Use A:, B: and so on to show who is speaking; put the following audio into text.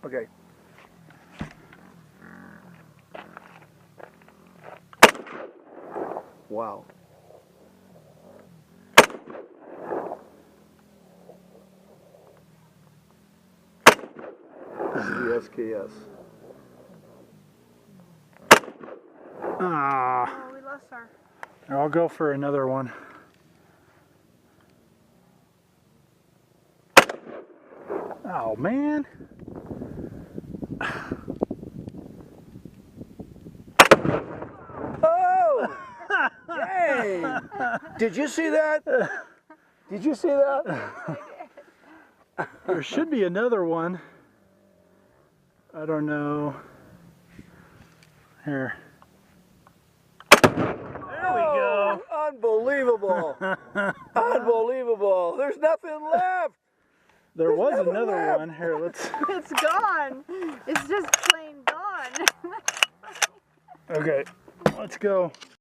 A: Okay. Wow. This is the SKS.
B: Ah.
C: Oh, we lost our.
B: I'll go for another one. Oh man.
A: Oh! Dang! Did you see that? Did you see that?
B: There should be another one. I don't know. Here. There we go.
A: Unbelievable! Unbelievable! There's nothing left.
B: There was
A: nothing
B: another
A: left.
B: one. Here, let's.
C: It's gone. It's just plain gone.
B: Okay, let's go.